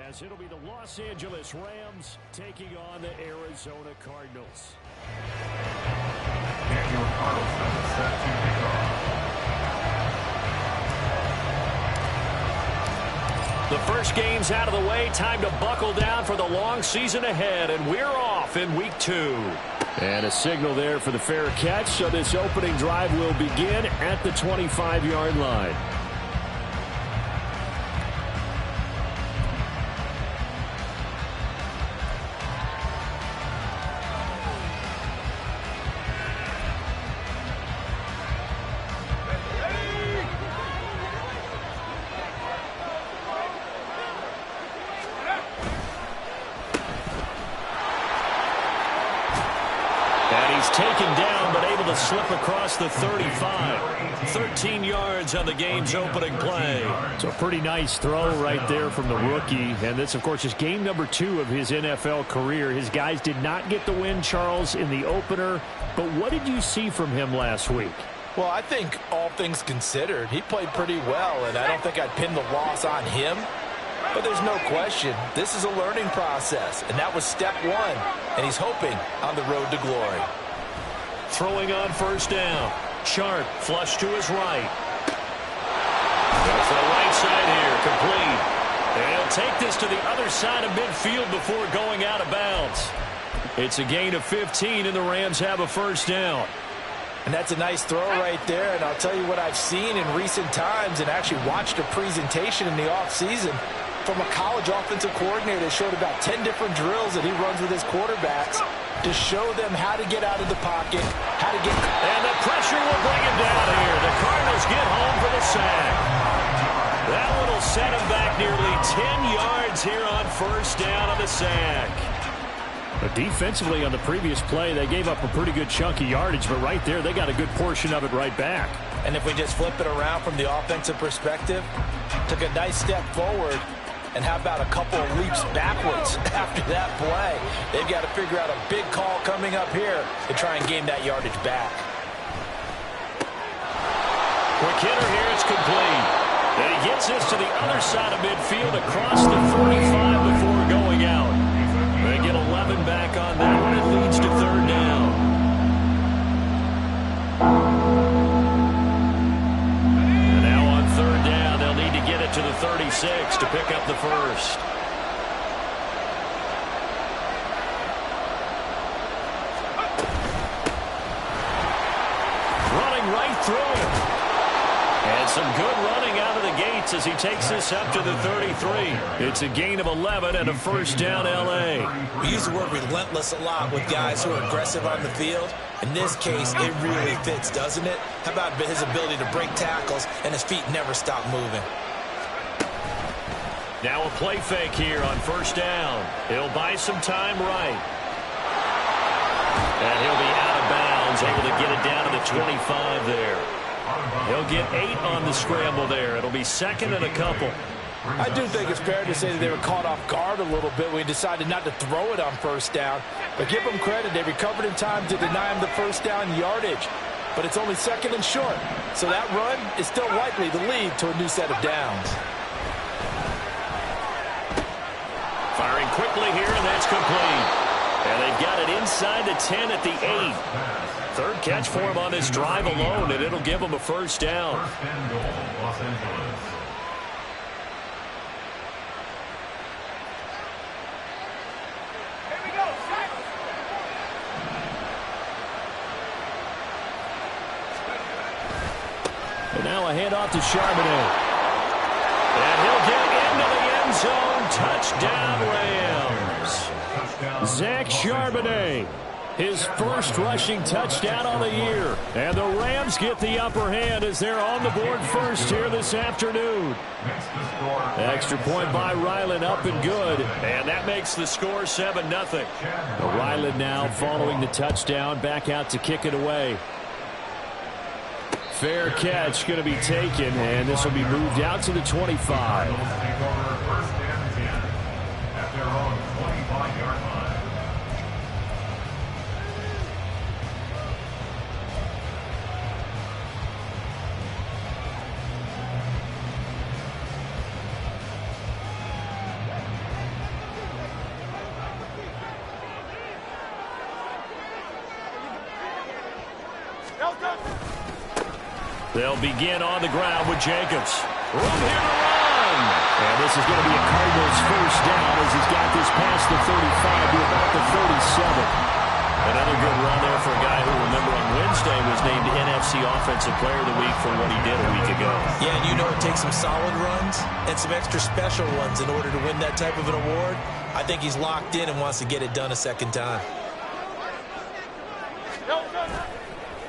as it'll be the Los Angeles Rams taking on the Arizona Cardinals. The first game's out of the way. Time to buckle down for the long season ahead, and we're off in week 2. And a signal there for the fair catch, so this opening drive will begin at the 25-yard line. Taken down, but able to slip across the 35. 13 yards on the game's opening play. So pretty nice throw right there from the rookie. And this, of course, is game number 2 of his NFL career. His guys did not get the win, Charles, in the opener. But what did you see from him last week? Well, I think all things considered, he played pretty well, and I don't think I'd pin the loss on him. But there's no question, this is a learning process, and that was step 1. And he's hoping on the road to glory. Throwing on first down. Sharp, flush to his right. Goes to the right side here, complete. And he'll take this to the other side of midfield before going out of bounds. It's a gain of 15, and the Rams have a first down. And that's a nice throw right there, and I'll tell you what I've seen in recent times and actually watched a presentation in the offseason from a college offensive coordinator that showed about 10 different drills that he runs with his quarterbacks to show them how to get out of the pocket, how to get... And the pressure will bring him down here. The Cardinals get home for the sack. That one will set him back nearly 10 yards here on first down on the sack. But defensively on the previous play, they gave up a pretty good chunk of yardage, but right there, they got a good portion of it right back. And if we just flip it around from the offensive perspective, took a nice step forward, and how about a couple of leaps backwards after that play? They've got to figure out a big call coming up here to try and gain that yardage back. Quick hitter here, it's complete. And he gets this to the other side of midfield across the 45 before going out. They get 11 back on that one. It leads to third down. And now on third down, they'll need to get it to the 36 to pick up the first. Running right through it. And some good running out of the gates as he takes this up to the 33. It's a gain of 11 and a first down L.A. We use the word relentless a lot with guys who are aggressive on the field. In this case, it really fits, doesn't it? How about his ability to break tackles and his feet never stop moving? Now a play fake here on first down. He'll buy some time right. And he'll be out of bounds, able to get it down to the 25 there. He'll get 8 on the scramble there. It'll be second and a couple. I do think it's fair to say that they were caught off guard a little bit when he decided not to throw it on first down. But give them credit. They recovered in time to deny him the first down yardage. But it's only second and short. So that run is still likely to lead to a new set of downs. Firing quickly here, and that's complete. And they've got it inside the 10 at the 8. Third catch for him on this drive alone, and it'll give him a first down. And now a handoff to Charbonnet. And he'll get into the end zone. Touchdown, Rams. Zach Charbonnet, his first rushing touchdown on the year. And the Rams get the upper hand as they're on the board first here this afternoon. Extra point by Ryland, up and good. And that makes the score 7-0. Ryland now following the touchdown, back out to kick it away. Fair catch going to be taken, and this will be moved out to the 25. They'll begin on the ground with Jacobs. Room here to run. And this is going to be a Cardinals first down as he's got this past the 35 to about the 37. Another good run there for a guy who, remember, on Wednesday was named NFC Offensive Player of the Week for what he did a week ago. Yeah, and you know it takes some solid runs and some extra special ones in order to win that type of an award. I think he's locked in and wants to get it done a second time.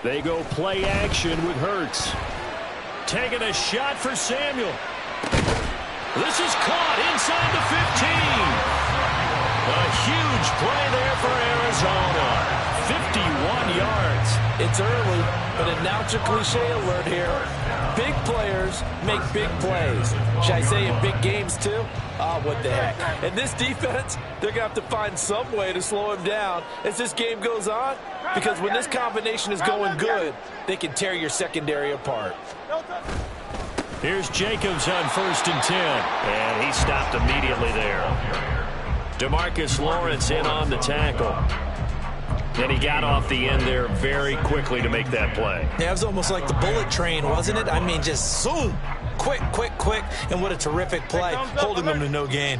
They go play action with Hurts. Taking a shot for Samuel. This is caught inside the 15. A huge play there for Arizona. 51 yards. It's early, but announcer cliche alert here. Big players make big plays. Should I say in big games too? What the heck. And this defense, they're going to have to find some way to slow him down as this game goes on, because when this combination is going good, they can tear your secondary apart. Here's Jacobs on 1st and 10. And he stopped immediately there. DeMarcus Lawrence in on the tackle. And he got off the end there very quickly to make that play. Yeah, it was almost like the bullet train, wasn't it? I mean, just zoom. Quick, quick, quick. And what a terrific play, holding them to no gain.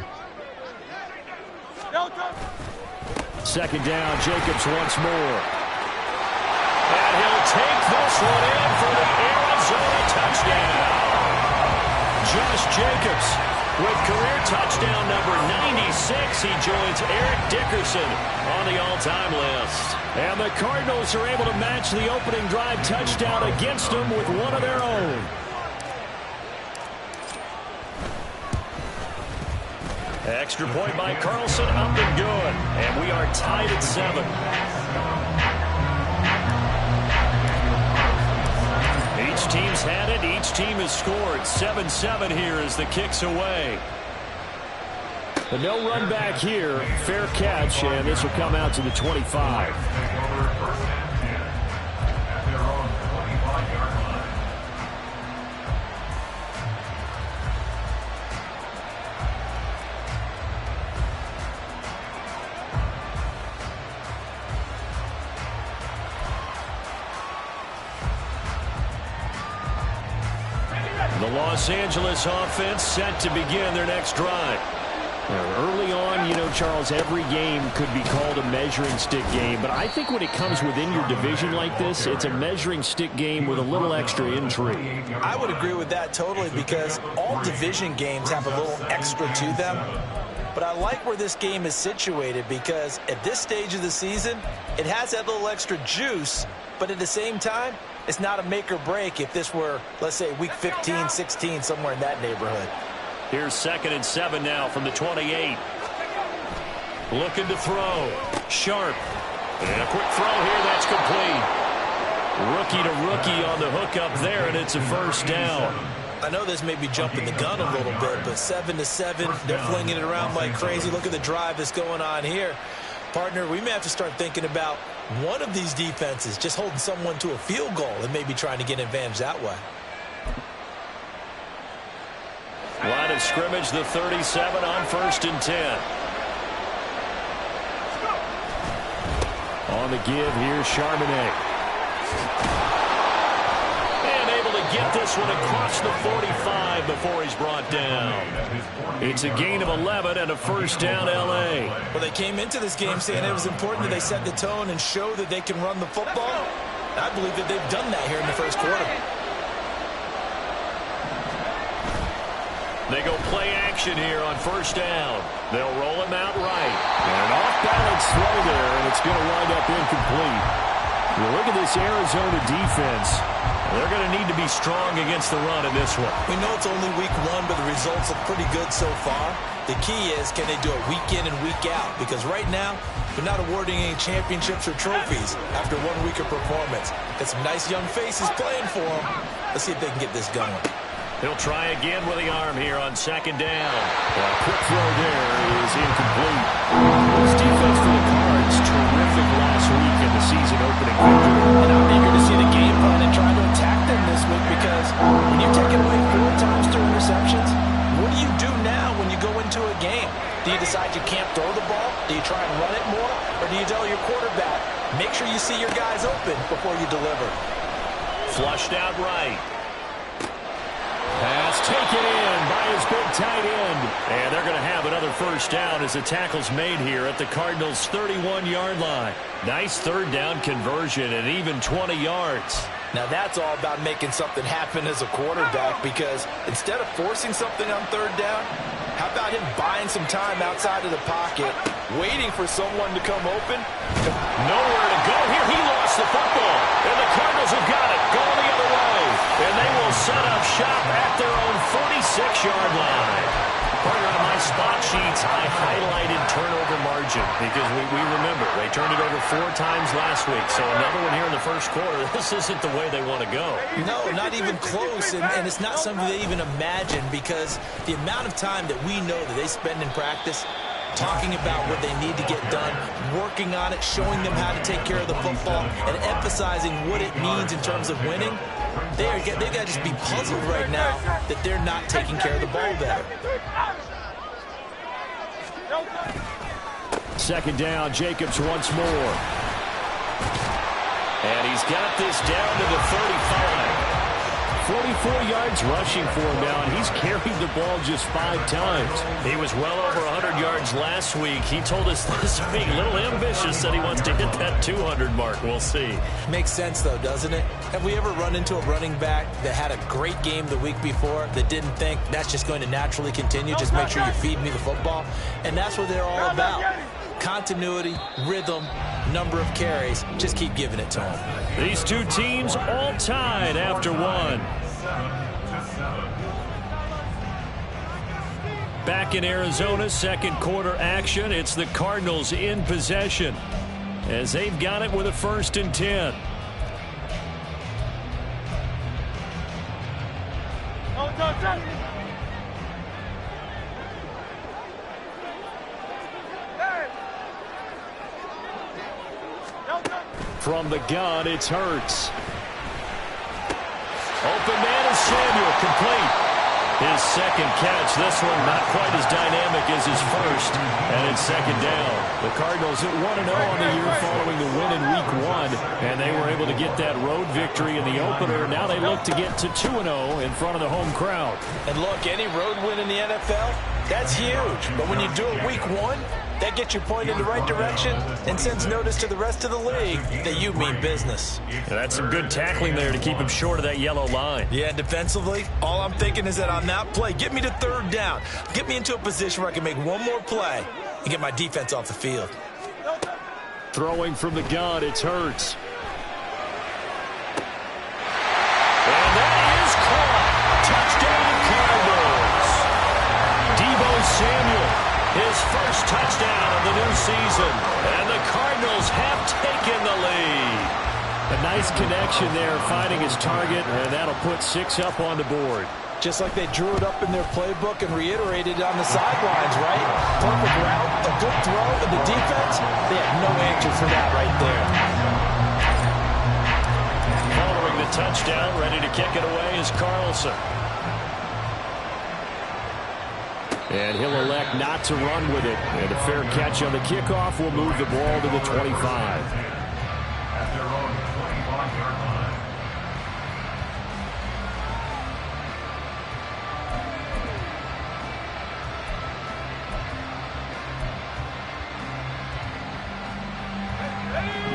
Second down, Jacobs once more. And he'll take this one in for the Arizona touchdown. Josh Jacobs with career touchdown number 96. He joins Eric Dickerson on the all-time list. And the Cardinals are able to match the opening drive touchdown against them with one of their own. Extra point by Carlson, up and good. And we are tied at 7. Each team's had it. Each team has scored. 7-7 here as the kick's away. But no run back here. Fair catch, and this will come out to the 25. The Los Angeles offense set to begin their next drive. Early on, Charles, every game could be called a measuring stick game, but I think when it comes within your division like this, it's a measuring stick game with a little extra intrigue. I would agree with that totally, because all division games have a little extra to them. But I like where this game is situated, because at this stage of the season, it has that little extra juice, but at the same time, it's not a make or break if this were, let's say, week 15, 16, somewhere in that neighborhood. Here's 2nd and 7 now from the 28. Looking to throw. Sharp. And a quick throw here. That's complete. Rookie to rookie on the hook up there, and it's a first down. I know this may be jumping the gun a little bit, but 7-7, they're flinging it around like crazy. Look at the drive that's going on here. Partner, we may have to start thinking about one of these defenses just holding someone to a field goal and maybe trying to get an advantage that way. Line of scrimmage, the 37 on 1st and 10. On the give here, Charbonnet. And able to get this one across the 45 before he's brought down. It's a gain of 11 and a first down, L.A. Well, they came into this game saying it was important that they set the tone and show that they can run the football. I believe that they've done that here in the first quarter. They go play action here on first down. They'll roll him out right. And an off-balance throw there, and it's going to wind up incomplete. You look at this Arizona defense. They're going to need to be strong against the run in this one. We know it's only week 1, but the results look pretty good so far. The key is, can they do it week in and week out? Because right now, they're not awarding any championships or trophies after 1 week of performance. Got some nice young faces playing for them. Let's see if they can get this going. He'll try again with the arm here on 2nd down. A quick throw there is incomplete. This defense for the Cards, terrific last week in the season opening victory. And I'm eager to see the game plan and try to attack them this week, because when you take it away 4 times to interceptions, what do you do now when you go into a game? Do you decide you can't throw the ball? Do you try and run it more? Or do you tell your quarterback, make sure you see your guys open before you deliver? Flushed out right. Pass taken in by his big tight end. And they're going to have another first down as the tackle's made here at the Cardinals' 31-yard line. Nice third down conversion and even 20 yards. Now that's all about making something happen as a quarterback, because instead of forcing something on third down, how about him buying some time outside of the pocket, waiting for someone to come open? Nowhere to go here. He lost the football. And the Cardinals have got it. Going the other way. And they will set up shop at their own 46-yard line. Partner, on my spot sheets, I highlighted turnover margin because we remember they turned it over 4 times last week. So another one here in the first quarter. This isn't the way they want to go. No, not even close. And it's not something they even imagine, because the amount of time that we know that they spend in practice talking about what they need to get done, working on it, showing them how to take care of the football, and emphasizing what it means in terms of winning. They've got to just be puzzled right now that they're not taking care of the ball better. Second down, Jacobs once more. And he's got this down to the 35. 44 yards rushing for him now, and he's carried the ball just 5 times. He was well over 100 yards last week. He told us this week, a little ambitious, said he wants to hit that 200 mark. We'll see. Makes sense, though, doesn't it? Have we ever run into a running back that had a great game the week before that didn't think that's just going to naturally continue? Just make sure you feed me the football. And that's what they're all about. Continuity, rhythm, number of carries. Just keep giving it to them. These two teams all tied after one. Back in Arizona, second quarter action. It's the Cardinals in possession as they've got it with a 1st and 10. From the gun, it's Hurts. Open man is Samuel, complete. His second catch, this one not quite as dynamic as his first, and it's second down. The Cardinals at 1-0 on the year following the win in Week 1, and they were able to get that road victory in the opener. Now they look to get to 2-0 in front of the home crowd. And look, any road win in the NFL, that's huge. But when you do it Week 1, that gets you pointed in the right direction and sends notice to the rest of the league that you mean business. And that's some good tackling there to keep him short of that yellow line. Yeah, and defensively, all I'm thinking is that on that play, get me to third down. Get me into a position where I can make one more play and get my defense off the field. Throwing from the gun, it's Hurts. And that is caught. Touchdown Cardinals. Deebo Samuel. His first touchdown of the new season. And the Cardinals have taken the lead. A nice connection there, finding his target, and that'll put 6 up on the board. Just like they drew it up in their playbook and reiterated it on the sidelines, right? Perfect route, a good throw, and the defense, they had no answer for that right there. Following the touchdown, ready to kick it away is Carlson. And he'll elect not to run with it. And a fair catch on the kickoff will move the ball to the 25.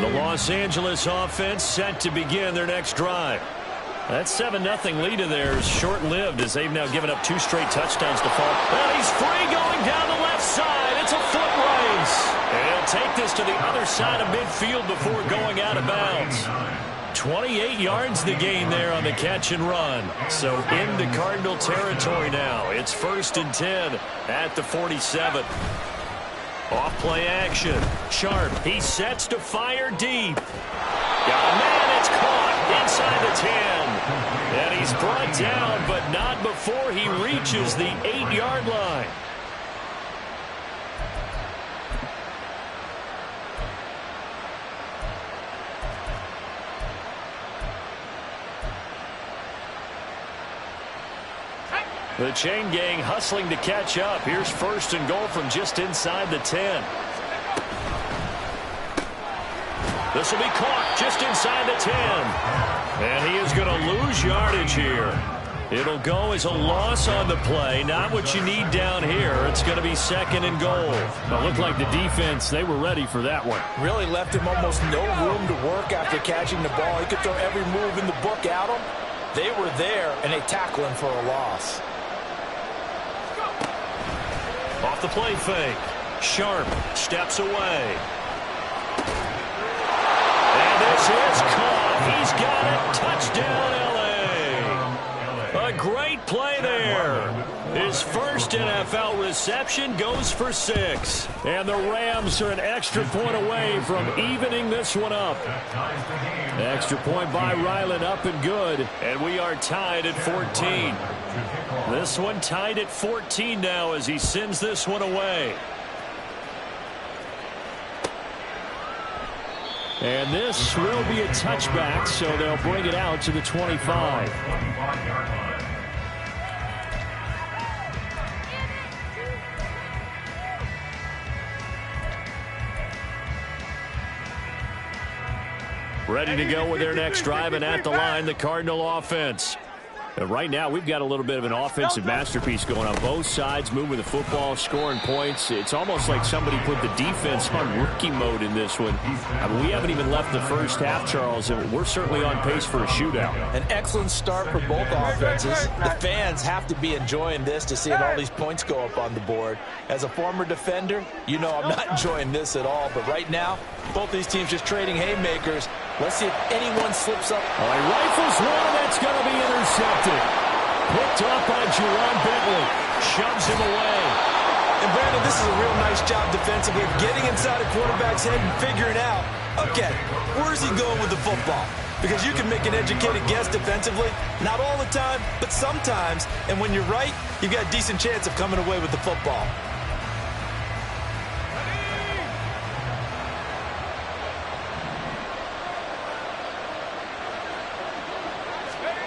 The Los Angeles offense set to begin their next drive. That 7-0 lead of theirs short-lived as they've now given up 2 straight touchdowns to fall. Well, he's free going down the left side. It's a foot race. And he'll take this to the other side of midfield before going out of bounds. 28 yards the gain there on the catch and run. So into Cardinal territory now. It's 1st and 10 at the 47. Off play action. Sharp. He sets to fire deep. Got a man. It's caught inside the 10. And he's brought down, but not before he reaches the 8-yard line. The chain gang hustling to catch up. Here's 1st and goal from just inside the 10. This will be caught just inside the 10. And he is going to lose yardage here. It'll go as a loss on the play. Not what you need down here. It's going to be 2nd and goal. It looked like the defense, they were ready for that one. Really left him almost no room to work after catching the ball. He could throw every move in the book at him. They were there, and they tackle him for a loss. Off the play fake. Sharp steps away. And this is caught. He's got it. Touchdown, L.A. A great play there. His first NFL reception goes for 6. And the Rams are an extra point away from evening this one up. Extra point by Ryland, up and good. And we are tied at 14. This one tied at 14 now as he sends this one away. And this will be a touchback, so they'll bring it out to the 25. Ready to go with their next drive, and at the line, the Cardinal offense. And right now, we've got a little bit of an offensive masterpiece going on both sides, moving the football, scoring points. It's almost like somebody put the defense on rookie mode in this one. I mean, we haven't even left the first half, Charles, and we're certainly on pace for a shootout. An excellent start for both offenses. The fans have to be enjoying this to seeing all these points go up on the board. As a former defender, you know I'm not enjoying this at all. But right now, both these teams just trading haymakers. Let's see if anyone slips up. Oh, he rifles one, that's going to be intercepted. Picked up by Jerron Bentley. Shoves him away. And Brandon, this is a real nice job defensively, getting inside a quarterback's head and figuring out, okay, where's he going with the football? Because you can make an educated guess defensively, not all the time, but sometimes. And when you're right, you've got a decent chance of coming away with the football.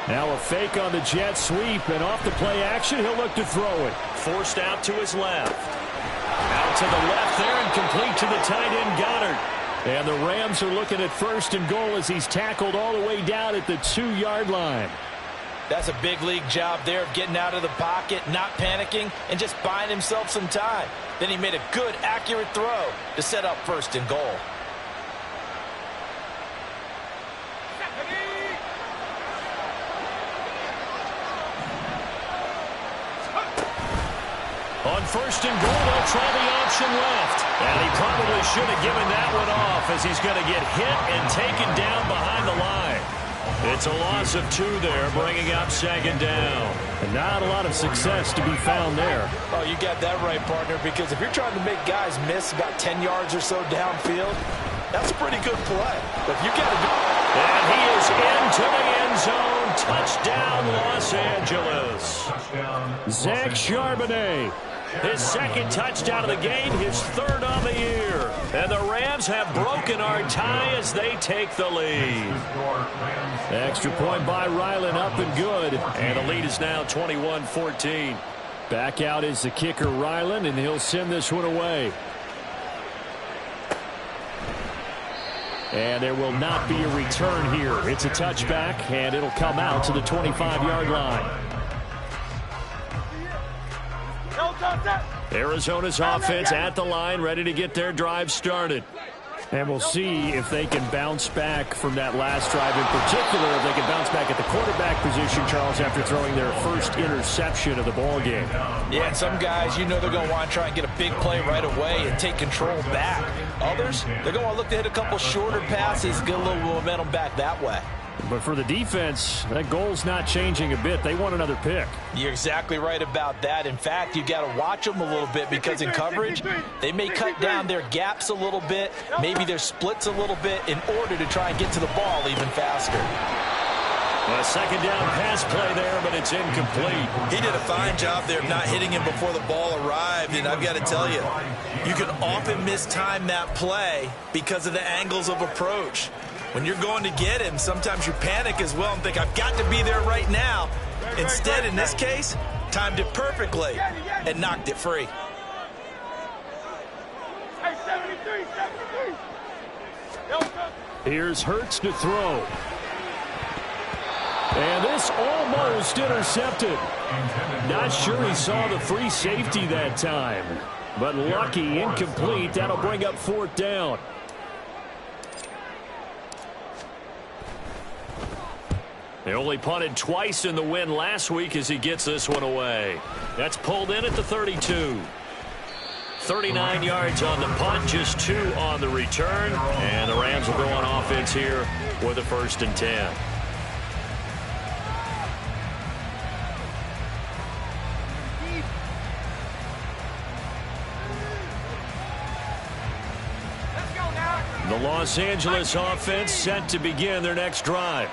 Now a fake on the jet sweep, and off the play action, he'll look to throw it. Forced out to his left. Out to the left there and complete to the tight end, Goddard. And the Rams are looking at 1st and goal as he's tackled all the way down at the 2-yard line. That's a big league job there of getting out of the pocket, not panicking, and just buying himself some time. Then he made a good, accurate throw to set up 1st and goal. On 1st and goal, they'll try the option left. And he probably should have given that one off as he's going to get hit and taken down behind the line. It's a loss of 2 there, bringing up 2nd down. And not a lot of success to be found there. Oh, you got that right, partner, because if you're trying to make guys miss about 10 yards or so downfield, that's a pretty good play. But you got to do it. And he is into the end zone. Touchdown, Los Angeles. Zach Charbonnet. His 2nd touchdown of the game, his 3rd on the year. And the Rams have broken our tie as they take the lead. Extra point by Ryland, up and good. And the lead is now 21-14. Back out is the kicker, Ryland, and he'll send this one away. And there will not be a return here. It's a touchback, and it'll come out to the 25-yard line. Arizona's offense at the line, ready to get their drive started. And we'll see if they can bounce back from that last drive in particular, if they can bounce back at the quarterback position, Charles, after throwing their first interception of the ball game. Yeah, and some guys, you know they're going to want to try and get a big play right away and take control back. Others, they're going to want to look to hit a couple shorter passes, get a little momentum back that way. But for the defense, that goal's not changing a bit. They want another pick. You're exactly right about that. In fact, you've got to watch them a little bit because in coverage, they may cut down their gaps a little bit, maybe their splits a little bit in order to try and get to the ball even faster. A 2nd down pass play there, but it's incomplete. He did a fine job there of not hitting him before the ball arrived, and I've got to tell you, you can often mistime that play because of the angles of approach. When you're going to get him, sometimes you panic as well and think, I've got to be there right now. Instead, in this case, timed it perfectly and knocked it free. Here's Hurts to throw. And this almost intercepted. Not sure he saw the free safety that time. But lucky, incomplete. That'll bring up 4th down. They only punted twice in the win last week as he gets this one away. That's pulled in at the 32. 39 yards on the punt, just 2 on the return. And the Rams will go on offense here with a 1st and 10. The Los Angeles offense set to begin their next drive.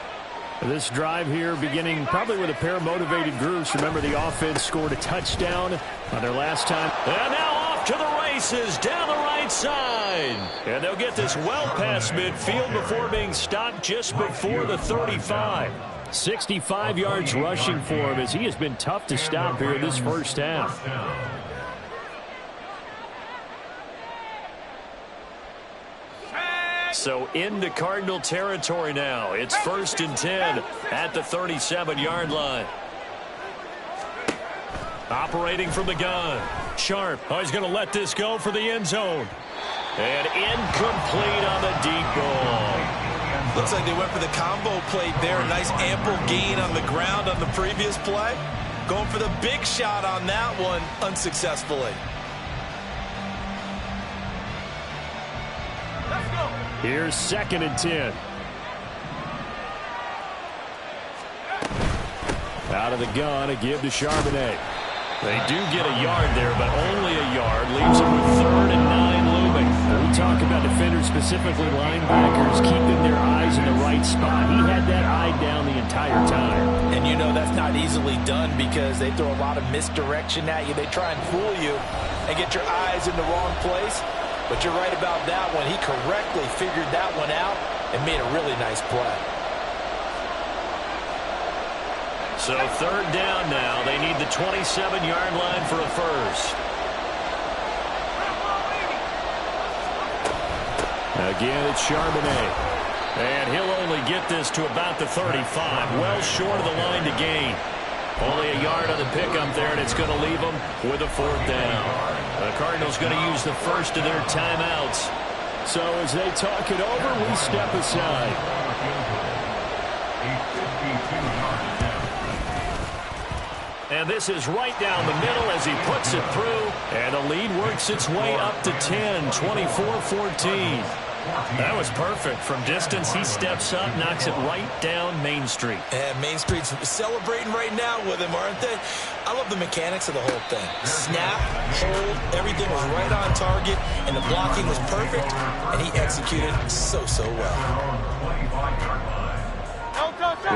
This drive here beginning probably with a pair of motivated groups. Remember, the offense scored a touchdown on their last time. And now off to the races down the right side. And they'll get this well past midfield before being stopped just before the 35. 65 yards rushing for him as he has been tough to stop here in this first half. So into Cardinal territory now. It's 1st and 10 at the 37-yard line. Operating from the gun. Sharp. Oh, he's going to let this go for the end zone. And incomplete on the deep ball. Looks like they went for the combo plate there. Nice ample gain on the ground on the previous play. Going for the big shot on that one unsuccessfully. Here's 2nd and 10. Out of the gun, a give to Charbonnet. They do get a yard there, but only a yard. Leaves them with 3rd and 9 looming. Now, we talk about defenders, specifically linebackers, keeping their eyes in the right spot. He had that eye down the entire time. And you know that's not easily done because they throw a lot of misdirection at you. They try and fool you and get your eyes in the wrong place. But you're right about that one. He correctly figured that one out and made a really nice play. So 3rd down now. They need the 27-yard line for a first. Again, it's Charbonnet. And he'll only get this to about the 35. Well short of the line to gain. Only a yard on the pickup there, and it's going to leave them with a 4th down. The Cardinals going to use the first of their timeouts. So as they talk it over, we step aside. And this is right down the middle as he puts it through. And the lead works its way up to 10, 24-14. That was perfect. From distance, he steps up, knocks it right down Main Street. And Main Street's celebrating right now with him, aren't they? I love the mechanics of the whole thing. Snap, hold, everything was right on target, and the blocking was perfect, and he executed so well.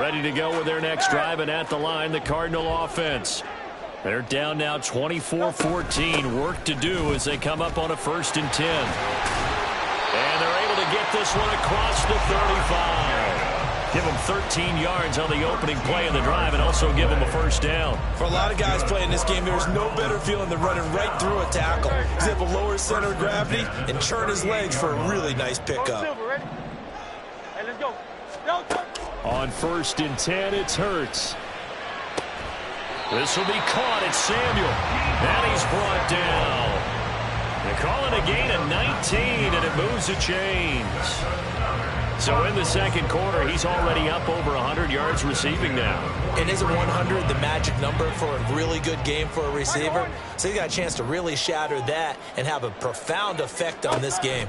Ready to go with their next drive, and at the line, the Cardinal offense. They're down now 24-14. Work to do as they come up on a 1st and 10. And they're able to get this one across the 35. Give them 13 yards on the opening play of the drive and also give them a 1st down. For a lot of guys playing this game, there's no better feeling than running right through a tackle. He's able to lower his center of gravity and turn his legs for a really nice pickup. On 1st and 10, it's Hurts. This will be caught. It's Samuel. And he's brought down. They call it a gain of 19, and it moves the chains. So in the second quarter, he's already up over 100 yards receiving now. And isn't 100 the magic number for a really good game for a receiver? So he's got a chance to really shatter that and have a profound effect on this game.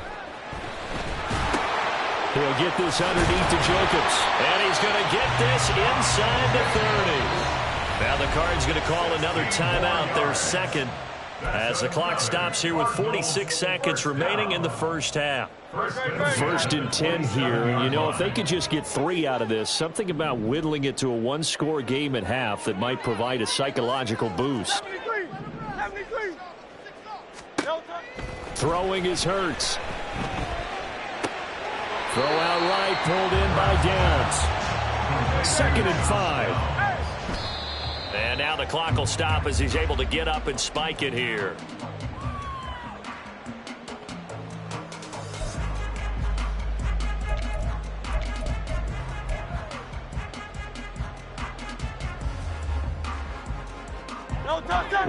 He'll get this underneath to Jacobs. And he's going to get this inside the 30. Now the Cards going to call another timeout, their 2nd. As the clock stops here with 46 seconds remaining in the first half. 1st and 10 here. And, you know, if they could just get 3 out of this, something about whittling it to a 1-score game at half that might provide a psychological boost. Throwing is Hurts. Throw out right, pulled in by Downs. 2nd and 5. And now the clock will stop as he's able to get up and spike it here.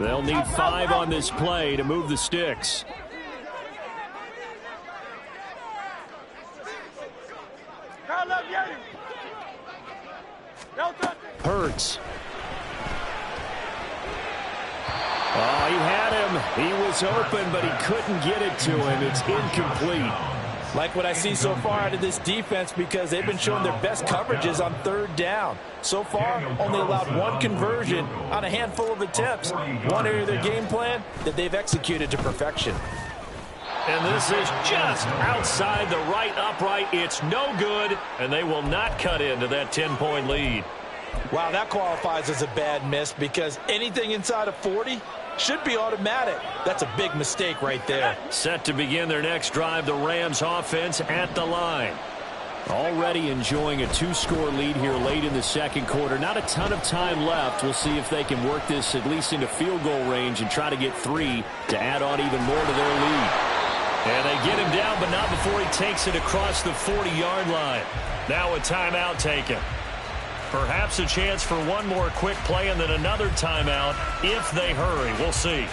They'll need 5 on this play to move the sticks. Hurts. Oh, he had him. He was open, but he couldn't get it to him. It's incomplete. Like what I see so far out of this defense, because they've been showing their best coverages on 3rd down. So far, only allowed 1 conversion on a handful of attempts. One area of their game plan that they've executed to perfection. And this is just outside the right upright. It's no good, and they will not cut into that 10-point lead. Wow, that qualifies as a bad miss, because anything inside of 40 should be automatic. That's a big mistake right there. Set to begin their next drive, the Rams offense at the line. Already enjoying a 2-score lead here late in the 2nd quarter. Not a ton of time left. We'll see if they can work this at least into field goal range and try to get 3 to add on even more to their lead. And they get him down, but not before he takes it across the 40-yard line. Now a timeout taken. Perhaps a chance for one more quick play and then another timeout if they hurry. We'll see.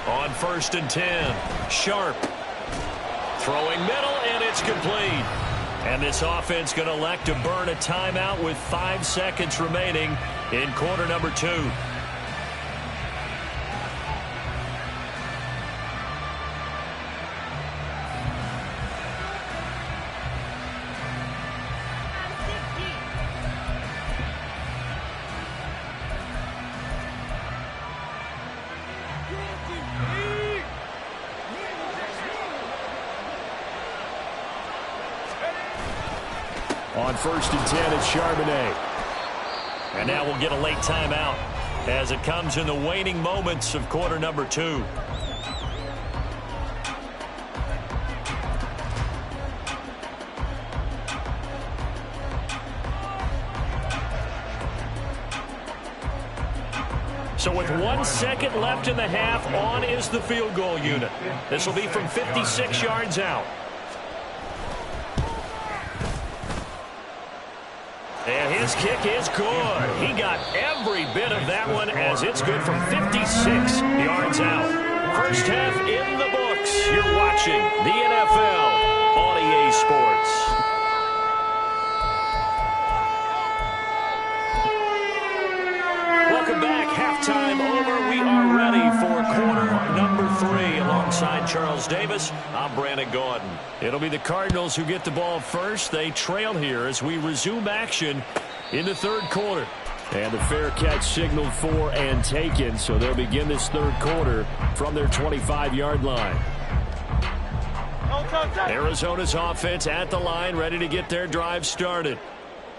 On 1st and 10, Sharp. Throwing middle, and it's complete. And this offense going to elect to burn a timeout with 5 seconds remaining in quarter number 2. On 1st and 10, it's Charbonnet. And now we'll get a late timeout as it comes in the waning moments of quarter number 2. So with 1 second left in the half, on is the field goal unit. This will be from 56 yards out. And his kick is good. He got every bit of that one as it's good from 56 yards out. First half in the books. You're watching the NFL on EA Sports. Welcome back. Halftime over. We are ready for quarter number 3. Alongside Charles Davis, I'm Brandon Gaudin. It'll be the Cardinals who get the ball first. They trail here as we resume action in the 3rd quarter. And the fair catch signaled for and taken, so they'll begin this 3rd quarter from their 25-yard line. Arizona's offense at the line, ready to get their drive started.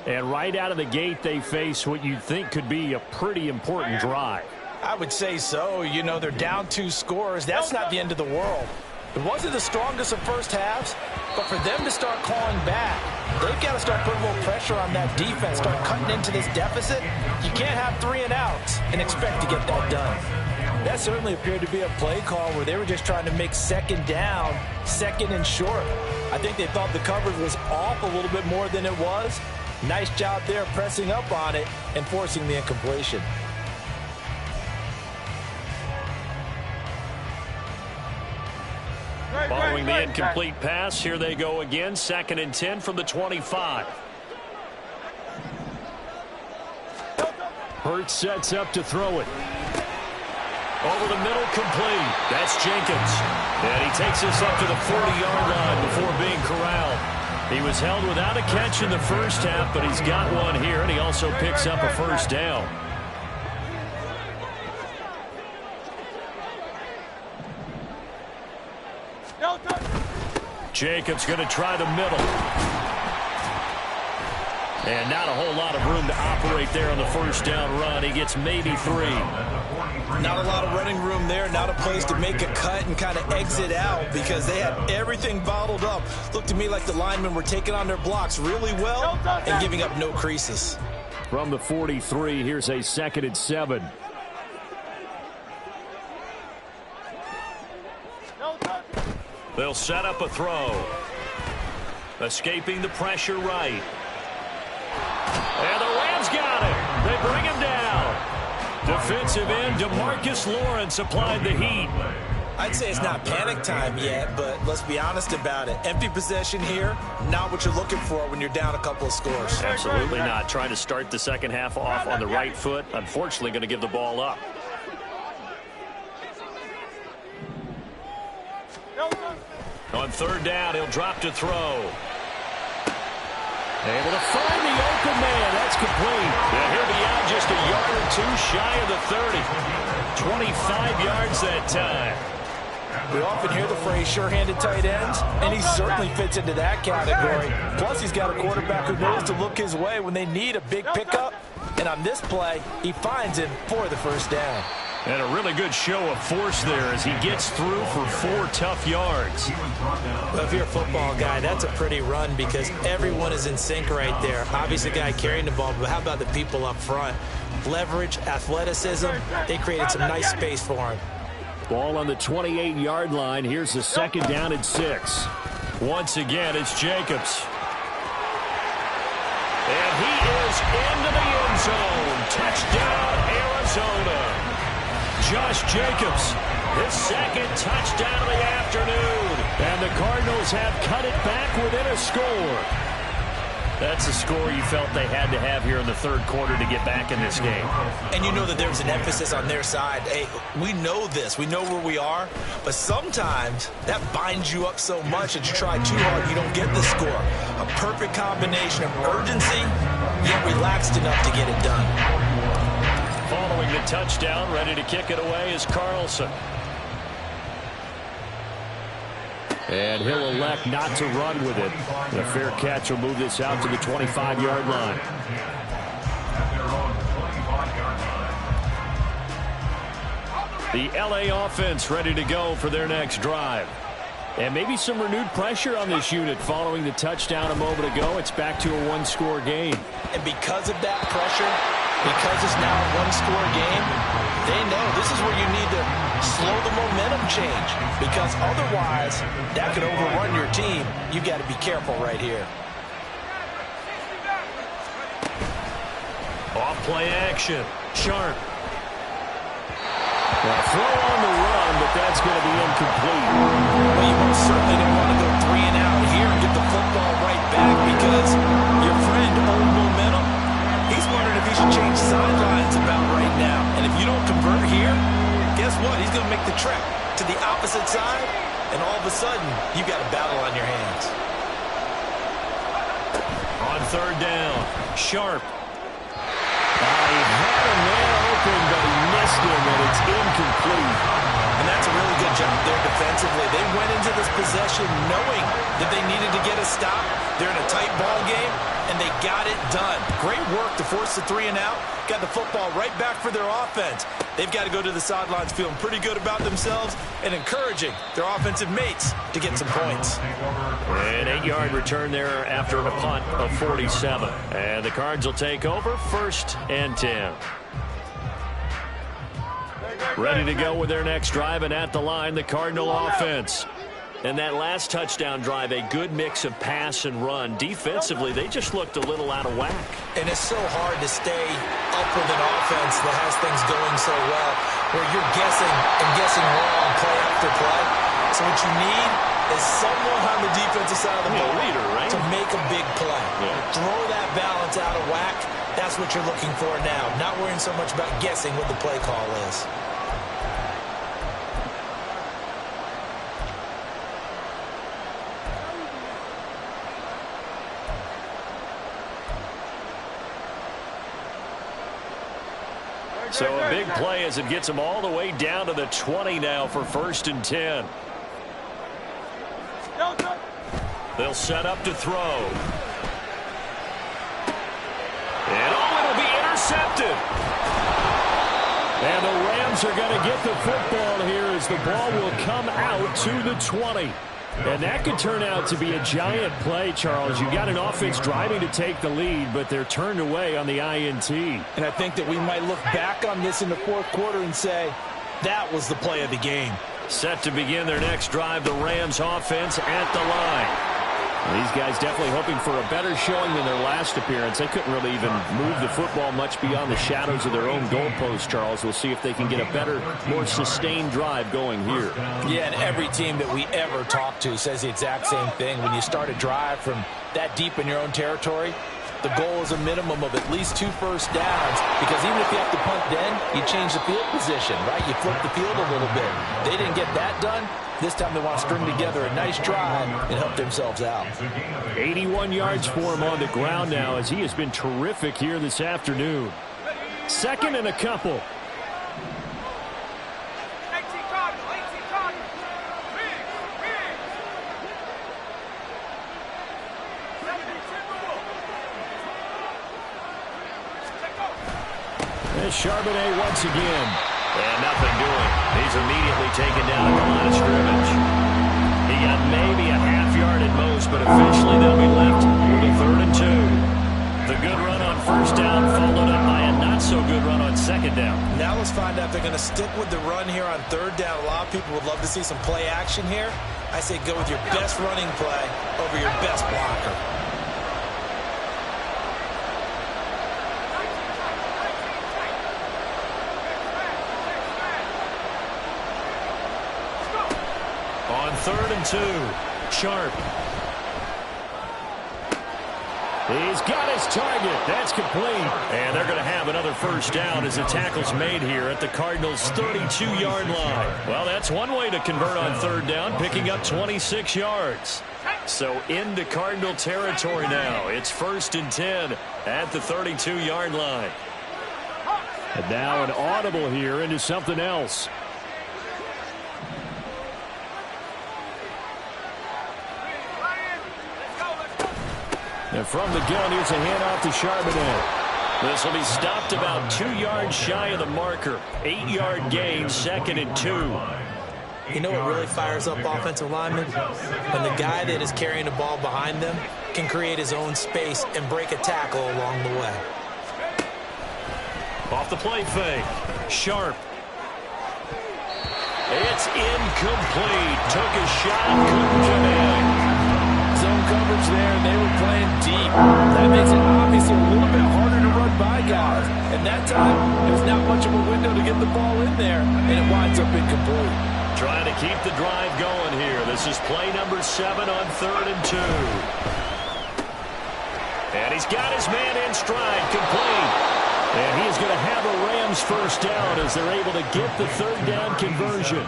And right out of the gate, they face what you'd think could be a pretty important drive. I would say so. You know, they're down 2 scores. That's not the end of the world. It wasn't the strongest of first halves, but for them to start clawing back, they've got to start putting a little pressure on that defense, start cutting into this deficit. You can't have 3 and outs and expect to get that done. That certainly appeared to be a play call where they were just trying to make 2nd down, 2nd and short. I think they thought the coverage was off a little bit more than it was. Nice job there pressing up on it and forcing the incompletion. Following the incomplete pass, here they go again. 2nd and 10 from the 25. Hurts sets up to throw it. Over the middle, complete. That's Jenkins. And he takes us up to the 40-yard line before being corralled. He was held without a catch in the first half, but he's got one here, and he also picks up a first down. Jacobs going to try the middle. And not a whole lot of room to operate there on the first down run. He gets maybe 3. Not a lot of running room there. Not a place to make a cut and kind of exit out because they had everything bottled up. Looked to me like the linemen were taking on their blocks really well and giving up no creases. From the 43, here's a 2nd and 7. They'll set up a throw. Escaping the pressure right. And the Rams got it. They bring him down. Defensive end DeMarcus Lawrence applied the heat. I'd say it's not panic time yet, but let's be honest about it. Empty possession here, not what you're looking for when you're down a couple of scores. Absolutely not. Trying to start the second half off on the right foot. Unfortunately, going to give the ball up. On third down, he'll drop to throw. Able to find the open man. That's complete. And he'll be out just a yard or two shy of the 30. 25 yards that time. We often hear the phrase sure-handed tight ends, and he certainly fits into that category. Plus, he's got a quarterback who knows to look his way when they need a big pickup. And on this play, he finds him for the first down. And a really good show of force there as he gets through for 4 tough yards. Well, if you're a football guy, that's a pretty run because everyone is in sync right there. Obviously, the guy carrying the ball, but how about the people up front? Leverage, athleticism, they created some nice space for him. Ball on the 28-yard line. Here's the second down and 6. Once again, it's Jacobs. And he is into the end zone. Touchdown, Arizona. Josh Jacobs, his second touchdown of the afternoon. And the Cardinals have cut it back within a score. That's a score you felt they had to have here in the third quarter to get back in this game. And you know that there's an emphasis on their side. Hey, we know this. We know where we are. But sometimes that binds you up so much that you try too hard, you don't get the score. A perfect combination of urgency, yet relaxed enough to get it done. Following the touchdown, ready to kick it away is Carlson. And he'll elect not to run with it. And a fair catch will move this out to the 25-yard line. The LA offense ready to go for their next drive. And maybe some renewed pressure on this unit following the touchdown a moment ago. It's back to a one-score game. And because of that pressure, because it's now a one-score game, they know this is where you need to slow the momentum change. Because otherwise, that could overrun your team. You've got to be careful right here. Off play action. Sharp. Well, throw on the run, but that's going to be incomplete. Well, you most certainly don't want to go 3 and out here and get the football right back because your friend owned momentum. He's wondering if he should change sidelines about right now. And if you don't convert here, guess what? He's going to make the trek to the opposite side, and all of a sudden, you've got a battle on your hands. On third down, Sharp. He had a man open, but he missed him, and it's incomplete. And that's a really good job there defensively. They went into this possession knowing that they needed to get a stop. They're in a tight ball game, and they got it done. Great work to force the 3 and out. Got the football right back for their offense. They've got to go to the sidelines feeling pretty good about themselves and encouraging their offensive mates to get some points. An 8-yard return there after a punt of 47. And the Cards will take over 1st and 10. Ready to go with their next drive, and at the line, the Cardinal offense. And that last touchdown drive, a good mix of pass and run. Defensively, they just looked a little out of whack. And it's so hard to stay up with an offense that has things going so well, where you're guessing and guessing wrong play after play. So what you need is someone on the defensive side of the ball to make a big play. Throw that balance out of whack. That's what you're looking for now. Not worrying so much about guessing what the play call is. So a big play as it gets them all the way down to the 20 now for 1st and 10. They'll set up to throw. And it'll be intercepted. And the Rams are going to get the football here as the ball will come out to the 20. And that could turn out to be a giant play, Charles. You've got an offense driving to take the lead, but they're turned away on the INT. And I think that we might look back on this in the fourth quarter and say, that was the play of the game. Set to begin their next drive, the Rams offense at the line. These guys definitely hoping for a better showing than their last appearance. They couldn't really even move the football much beyond the shadows of their own goalpost, Charles. We'll see if they can get a better, more sustained drive going here. Yeah, and every team that we ever talk to says the exact same thing. When you start a drive from that deep in your own territory, the goal is a minimum of at least 2 first downs, because even if you have to punt then, you change the field position, right? You flip the field a little bit. They didn't get that done. This time they want to string together a nice drive and help themselves out. 81 yards for him on the ground now, as he has been terrific here this afternoon. Second and a couple. There's Charbonnet once again. And nothing doing. He's immediately taken down at the line of scrimmage. He got maybe a half yard at most, but eventually they'll be left with a 3rd and 2. The good run on first down followed up by a not-so-good run on second down. Now let's find out if they're going to stick with the run here on 3rd down. A lot of people would love to see some play action here. I say go with your best running play over your best blocker. On 3rd and 2, Sharp. He's got his target. That's complete. And they're going to have another first down as the tackle's made here at the Cardinals' 32-yard line. Well, that's one way to convert on 3rd down, picking up 26 yards. So into Cardinal territory now. It's 1st and 10 at the 32-yard line. And now an audible here into something else. And from the gun, here's a handoff to Charbonnet. This will be stopped about 2 yards shy of the marker. 8-yard gain, 2nd and 2. You know what really fires up offensive linemen? When the guy that is carrying the ball behind them can create his own space and break a tackle along the way. Off the play fake. Sharp. It's incomplete. Took a shot, couldn't connect. Zone coverage there, and they were playing deep. That makes it obviously a little bit harder to run by guys. And that time, there's not much of a window to get the ball in there, and it winds up incomplete. Trying to keep the drive going here. This is play number 7 on 3rd and 2. And he's got his man in stride, complete. And he is going to have a Rams first down as they're able to get the 3rd down conversion.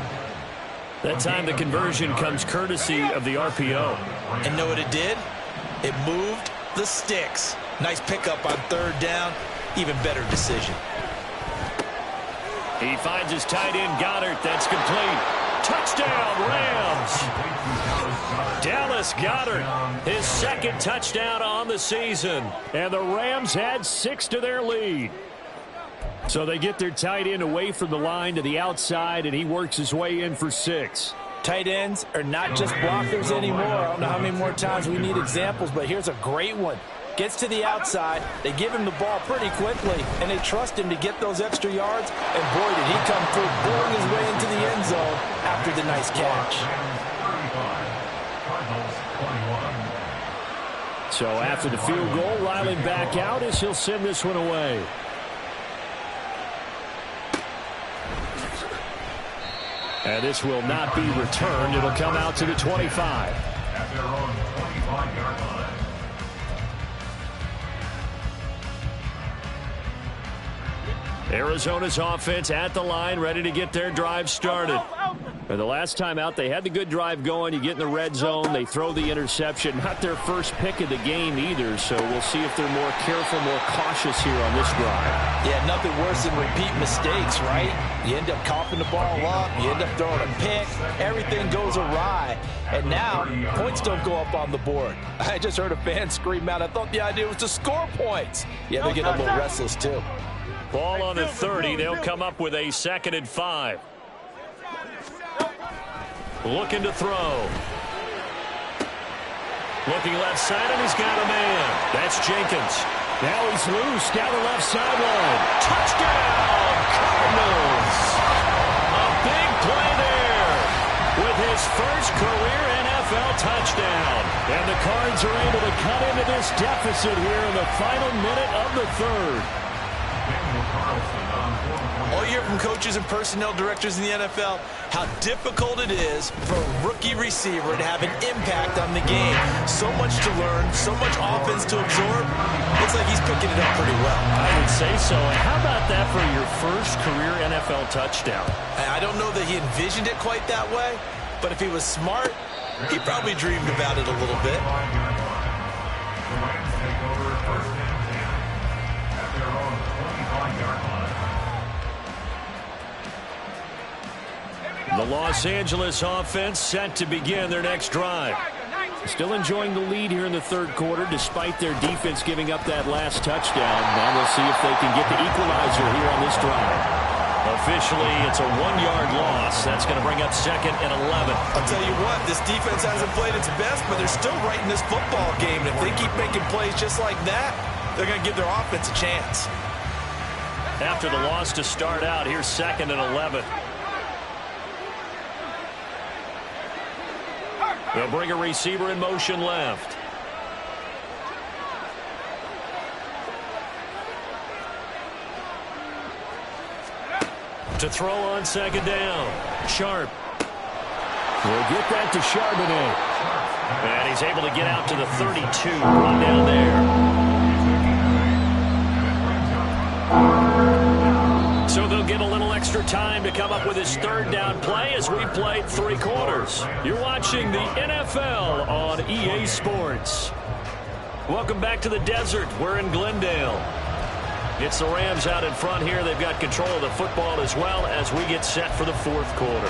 That time the conversion comes courtesy of the RPO. And know what it did? It moved the sticks. Nice pickup on 3rd down. Even better decision. He finds his tight end, Goddard. That's complete. Touchdown, Rams. Dallas Goedert, his 2nd touchdown on the season. And the Rams had 6 to their lead. So they get their tight end away from the line to the outside, and he works his way in for 6. Tight ends are not just blockers anymore. I don't know how many more times we need examples, but here's a great one. Gets to the outside, they give him the ball pretty quickly, and they trust him to get those extra yards, and boy, did he come through, boring his way into the end zone after the nice catch. So after the field goal, Riley back out as he'll send this one away. And this will not be returned. It'll come out to the 25. At their own 25-yard line. Arizona's offense at the line, ready to get their drive started. And the last time out, they had the good drive going. You get in the red zone, they throw the interception. Not their first pick of the game either, so we'll see if they're more careful, more cautious here on this drive. Yeah, nothing worse than repeat mistakes, right? You end up coughing the ball up, you end up throwing a pick, everything goes awry. And now, points don't go up on the board. I just heard a fan scream out, I thought the idea was to score points. Yeah, they're getting a little restless too. Ball on the 30. They'll come up with a 2nd and 5. Looking to throw. Looking left side, and he's got a man. That's Jenkins. Now he's loose down the left sideline. Touchdown, Cardinals. A big play there. his first career NFL touchdown. And the Cards are able to cut into this deficit here in the final minute of the third. All you hear from coaches and personnel directors in the NFL, how difficult it is for a rookie receiver to have an impact on the game. So much to learn, so much offense to absorb. Looks like he's picking it up pretty well. I would say so. And how about that for your first career NFL touchdown? I don't know that he envisioned it quite that way, but if he was smart, he probably dreamed about it a little bit. The Los Angeles offense set to begin their next drive. Still enjoying the lead here in the third quarter despite their defense giving up that last touchdown. Now we'll see if they can get the equalizer here on this drive. Officially, it's a 1-yard loss. That's going to bring up 2nd and 11. I'll tell you what, this defense hasn't played its best, but they're still right in this football game. And if they keep making plays just like that, they're going to give their offense a chance. After the loss to start out, here's 2nd and 11. They'll bring a receiver in motion left. To throw on 2nd down. Sharp. We'll get that to Charbonnet. And he's able to get out to the 32. Run down there. So they'll get a little extra time to come up with his 3rd down play as we played 3 quarters. You're watching the NFL on EA Sports. Welcome back to the desert. We're in Glendale. It's the Rams out in front here. They've got control of the football as well as we get set for the 4th quarter.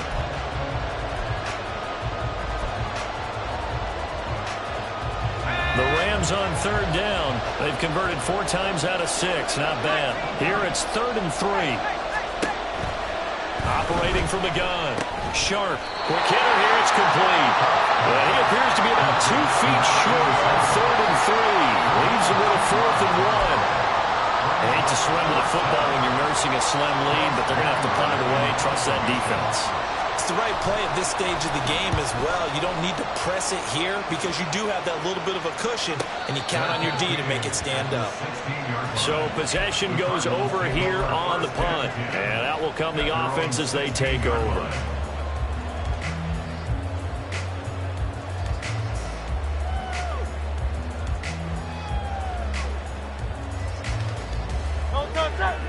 The Rams on 3rd down. They've converted 4 times out of 6. Not bad. Here it's 3rd and 3. Operating from the gun. Sharp. Quick hitter here. It's complete. Well, he appears to be about 2 feet short on 3rd and 3. Leaves him with a 4th and 1. I hate to surrender the football when you're nursing a slim lead, but they're going to have to punt it away. Trust that defense. It's the right play at this stage of the game as well. You don't need to press it here because you do have that little bit of a cushion, and you count on your D to make it stand up. So possession goes over here on the punt, and out will come the offense as they take over.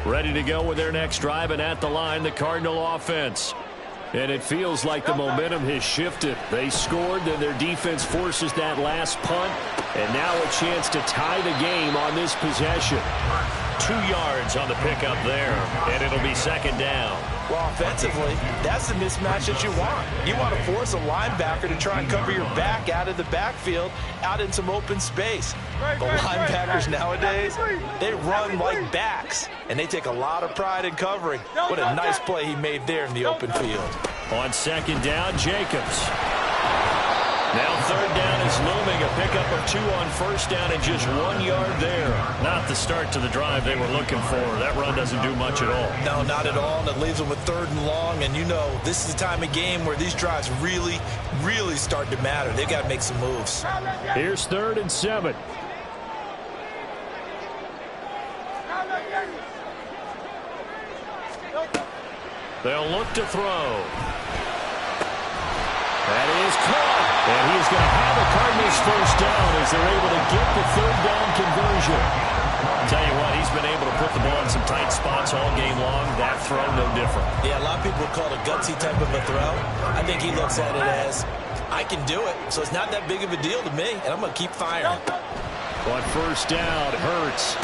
Ready to go with their next drive, and at the line, the Cardinal offense. And it feels like the momentum has shifted. They scored, then their defense forces that last punt, and now a chance to tie the game on this possession. 2 yards on the pickup there, and it'll be 2nd down. Well, offensively, that's the mismatch that you want. You want to force a linebacker to try and cover your back out of the backfield, out in some open space. The linebackers nowadays, they run like backs, and they take a lot of pride in covering. What a nice play he made there in the open field. On 2nd down, Jacobs. Now 3rd down is looming. A pickup of 2 on 1st down and just 1 yard there. Not the start to the drive they were looking for. That run doesn't do much at all. No, not at all. And it leaves them with 3rd and long. And you know, this is the time of game where these drives really, really start to matter. They've got to make some moves. Here's 3rd and 7. They'll look to throw. That is caught. And he's going to have a Cardinals 1st down as they're able to get the 3rd down conversion. I'll tell you what, he's been able to put the ball in some tight spots all game long. That throw, no different. Yeah, a lot of people would call it a gutsy type of a throw. I think he looks at it as, I can do it, so it's not that big of a deal to me, and I'm going to keep firing. On 1st down, Hurts.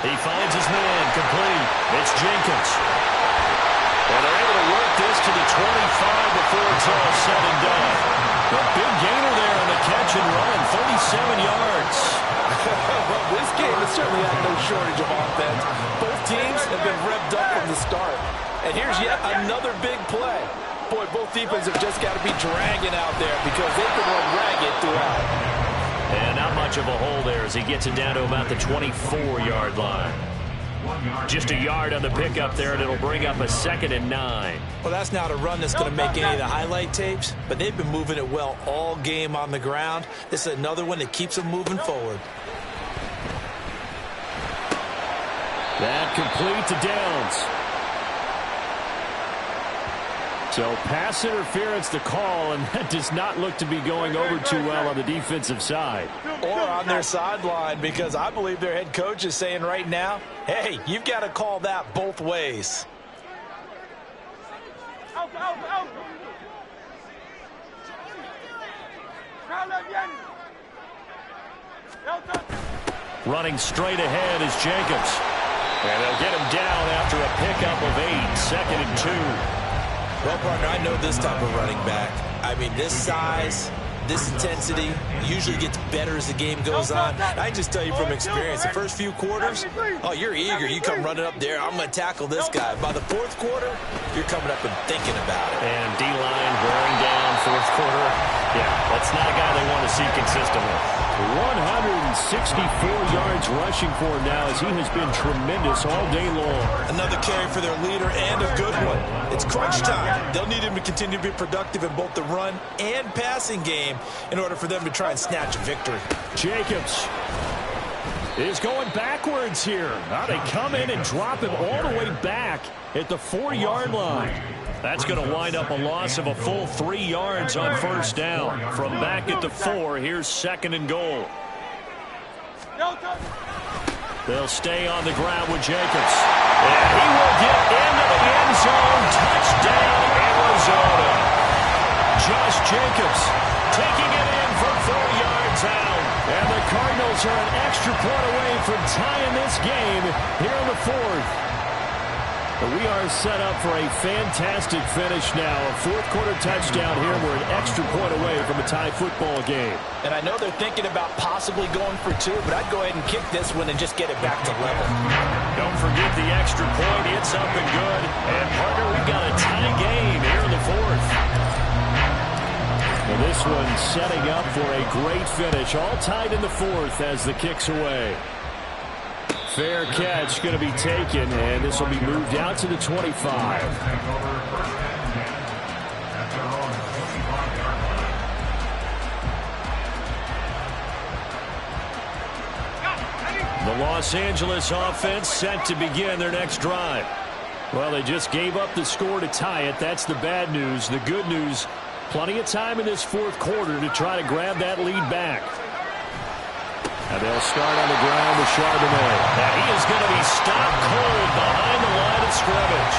He finds his man, complete. It's Jenkins. And they're able to work this to the 25 before it's all said and done. A big gainer there on the catch and run, 37 yards. Well, this game has certainly had no shortage of offense. Both teams have been revved up from the start. And here's yet another big play. Boy, both defenses have just got to be dragging out there because they can run ragged throughout. And not much of a hole there as he gets it down to about the 24-yard line. Just a yard on the pickup there, and it'll bring up a 2nd and 9. Well, that's not a run that's going to make any of the highlight tapes, but they've been moving it well all game on the ground. This is another one that keeps them moving forward. That complete to Downs. So pass interference to call, and that does not look to be going over too well on the defensive side. Or on their sideline, because I believe their head coach is saying right now, hey, you've got to call that both ways. Running straight ahead is Jacobs. And they'll get him down after a pickup of 8, 2nd and 2. Well, partner, I know this type of running back. I mean, this size, this intensity usually gets better as the game goes on. I just tell you from experience, the first few quarters, oh, you're eager. You come running up there, I'm going to tackle this guy. By the 4th quarter, you're coming up and thinking about it. And D-line wearing down 4th quarter. Yeah, that's not a guy they want to see consistently. 164 yards rushing for him now as he has been tremendous all day long. Another carry for their leader and a good one. It's crunch time. They'll need him to continue to be productive in both the run and passing game in order for them to try and snatch a victory. Jacobs is going backwards here. Now they come in and drop him all the way back at the 4-yard line. That's going to wind up a loss of a full 3 yards on 1st down. From back at the 4, here's 2nd and goal. They'll stay on the ground with Jacobs. And he will get into the end zone. Touchdown, Arizona. Josh Jacobs taking it in for 4 yards out. And the Cardinals are an extra point away from tying this game here in the 4th. But we are set up for a fantastic finish now. A 4th quarter touchdown here. We're an extra point away from a tie football game. And I know they're thinking about possibly going for 2, but I'd go ahead and kick this one and just get it back to level. Don't forget the extra point. It's up and good. And, partner, we've got a tie game here in the 4th. And this one setting up for a great finish. All tied in the 4th as the kick's away. Fair catch going to be taken, and this will be moved out to the 25. The Los Angeles offense set to begin their next drive. Well, they just gave up the score to tie it. That's the bad news. The good news, plenty of time in this 4th quarter to try to grab that lead back. And they'll start on the ground with Charbonnet. And he is going to be stopped cold behind the line of scrimmage.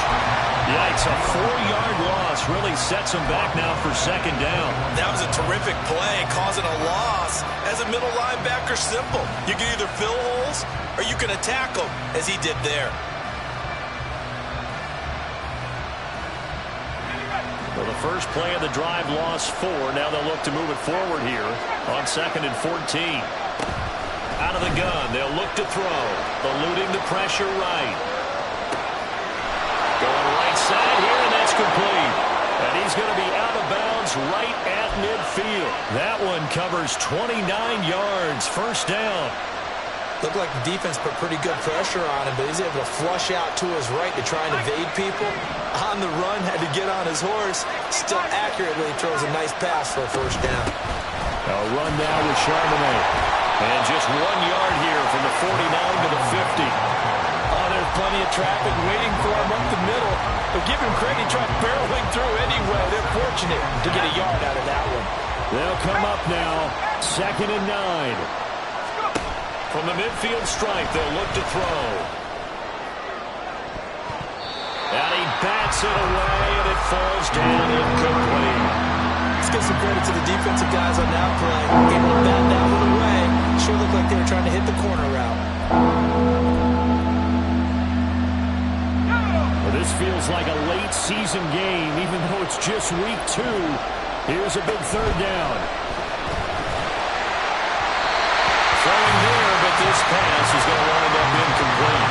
Yikes, a 4-yard loss really sets him back now for 2nd down. That was a terrific play, causing a loss. As a middle linebacker, simple. You can either fill holes or you can attack them, as he did there. Well, the first play of the drive lost 4. Now they'll look to move it forward here on 2nd and 14. Out of the gun, they'll look to throw. Eluding the pressure right. Going right side here, and that's complete. And he's going to be out of bounds right at midfield. That one covers 29 yards. 1st down. Looked like the defense put pretty good pressure on him, but he's able to flush out to his right to try and evade people. On the run, had to get on his horse. Still accurately throws a nice pass for a 1st down. A run now with Charbonnet. And just 1 yard here from the 49 to the 50. Oh, there's plenty of traffic waiting for him up the middle. But give him credit, he tried barreling through anyway. They're fortunate to get a yard out of that one. They'll come up now, 2nd and 9. From the midfield stripe, they'll look to throw. And he bats it away, and it falls down incomplete. Let's give some credit to the defensive guys on that play. Able to bat that one away. Sure looked like they were trying to hit the corner route. Well, this feels like a late season game, even though it's just week 2. Here's a big 3rd down. Throwing there, but this pass is going to wind up incomplete.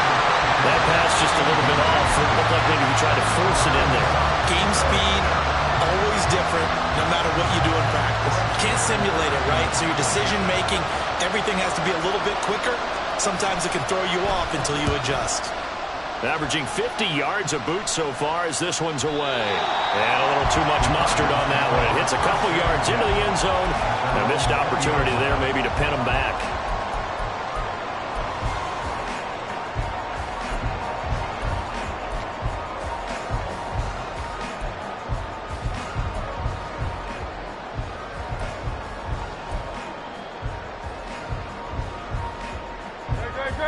That pass just a little bit off. It looked like maybe he tried to force it in there. Game speed, always different, no matter what you do in practice. You can't simulate it, right? So your decision-making, everything has to be a little bit quicker. Sometimes it can throw you off until you adjust. Averaging 50 yards a boot so far as this one's away. And a little too much mustard on that one. It hits a couple yards into the end zone. A missed opportunity there maybe to pin him back.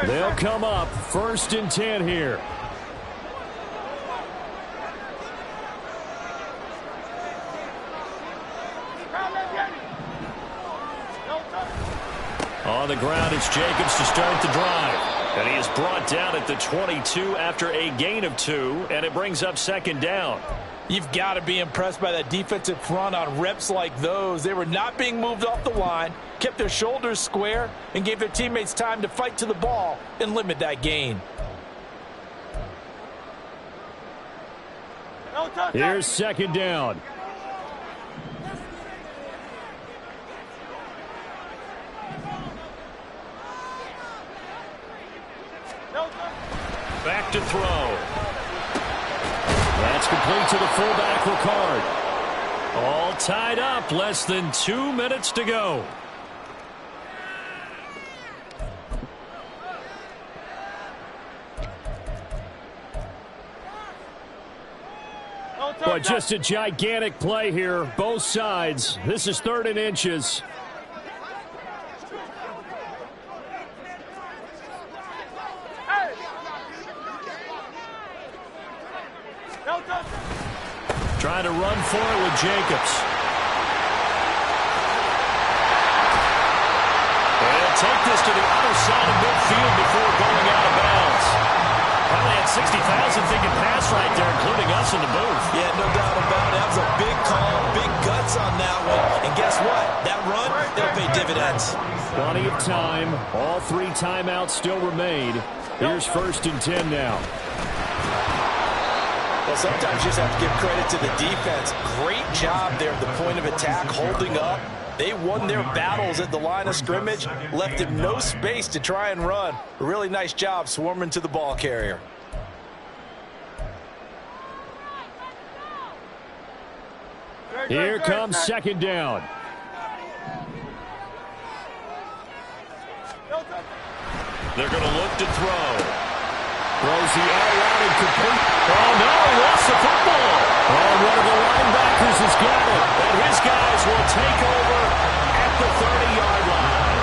They'll come up 1st and 10 here. On the ground, it's Jacobs to start the drive. And he is brought down at the 22 after a gain of 2, and it brings up 2nd down. You've got to be impressed by that defensive front on reps like those. They were not being moved off the line, kept their shoulders square, and gave their teammates time to fight to the ball and limit that gain. Here's 2nd down. Back to throw. That's complete to the fullback, Ricard. All tied up, less than 2 minutes to go. But just a gigantic play here, both sides. This is 3rd and inches. Trying to run for it with Jacobs. And he'll take this to the other side of midfield before going out of bounds. Probably had 60,000 thinking pass right there, including us in the booth. Yeah, no doubt about it. That was a big call, big guts on that one. And guess what? That run, they'll pay dividends. Plenty of time. All 3 timeouts still remain. Here's 1st and 10 now. Well, sometimes you just have to give credit to the defense. Great job there at the point of attack, holding up. They won their battles at the line of scrimmage, left him no space to try and run. A really nice job swarming to the ball carrier. Here comes 2nd down. They're going to look to throw. Throws the air out and complete. Oh, no, he lost the football. Oh, one of the linebackers has got it. And his guys will take over at the 30-yard line.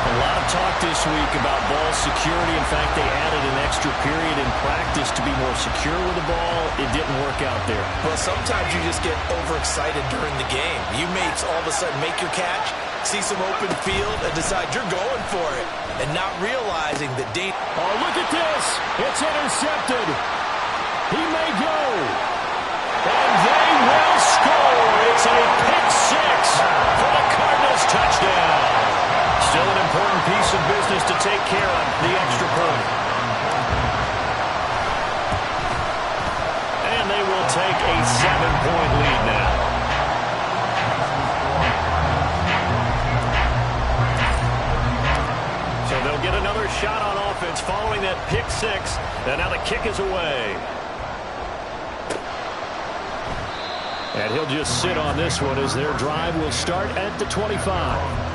A lot of talk this week about ball security. In fact, they added an extra period in practice to be more secure with the ball. It didn't work out there. Well, sometimes you just get overexcited during the game. You may all of a sudden make your catch, see some open field, and decide you're going for it, and not realizing the danger. Oh, look at this. It's intercepted. He may go. And they will score. It's a pick 6 for the Cardinals touchdown. Still an important piece of business to take care of, the extra point. And they will take a 7-point lead now. So they'll get another shot on offense following that pick 6. And now the kick is away. And he'll just sit on this one as their drive will start at the 25.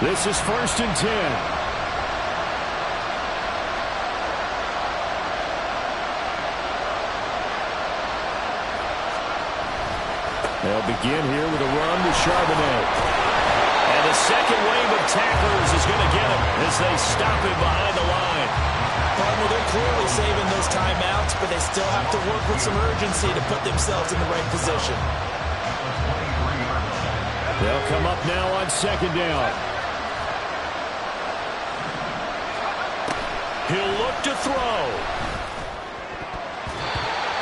This is 1st and 10. They'll begin here with a run with Charbonnet. And the second wave of tacklers is going to get him as they stop him behind the line. Well, they're clearly saving those timeouts, but they still have to work with some urgency to put themselves in the right position. They'll come up now on 2nd down. He'll look to throw.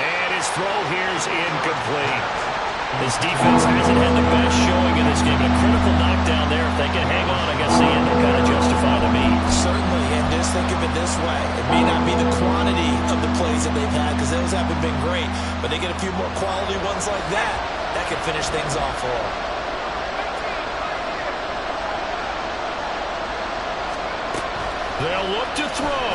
And his throw here's incomplete. His defense hasn't had the best showing in this game. A critical knockdown there. If they can hang on, I guess the end will kind of justify the means. Certainly, and just think of it this this way. It may not be the quantity of the plays that they've had because those haven't been great, but they get a few more quality ones like that. That can finish things off for them. They'll look to throw.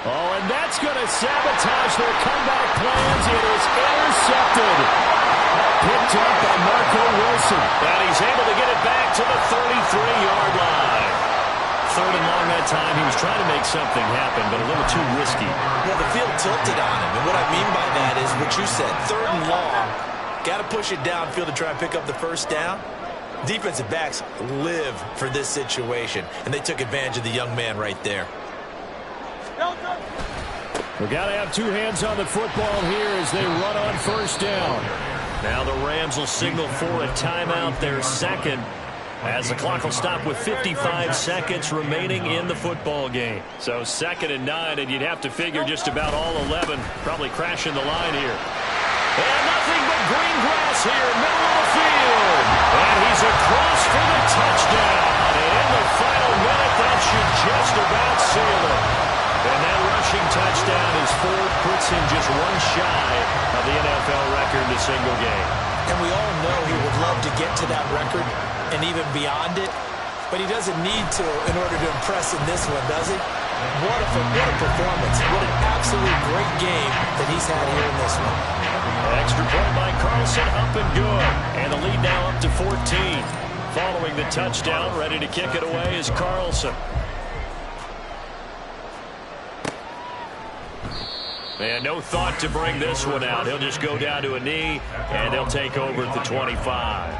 Oh, and that's going to sabotage their comeback plans. It is intercepted. Picked up by Marco Wilson. And he's able to get it back to the 33-yard line. Third and long that time. He was trying to make something happen, but a little too risky. Well, the field tilted on him. And what I mean by that is what you said. Third and long. Got to push it downfield to try and pick up the first down. Defensive backs live for this situation, and they took advantage of the young man right there. We've got to have two hands on the football here as they run on first down. Now the Rams will signal for a timeout, their second, as the clock will stop with 55 seconds remaining in the football game. So 2nd and 9, and you'd have to figure just about all 11 probably crashing the line here. And nothing but green grass here, middle of the field. And he's across for the touchdown. And in the final minute, that should just about seal it. And that rushing touchdown is Ford puts him just one shy of the NFL record in a single game. And we all know he would love to get to that record and even beyond it, but he doesn't need to in order to impress in this one, does he? What a performance. What an absolute great game that he's had here in this one. Extra point by Carlson, up and good. And the lead now up to 14. Following the touchdown, ready to kick it away is Carlson. And no thought to bring this one out. He'll just go down to a knee, and they'll take over at the 25.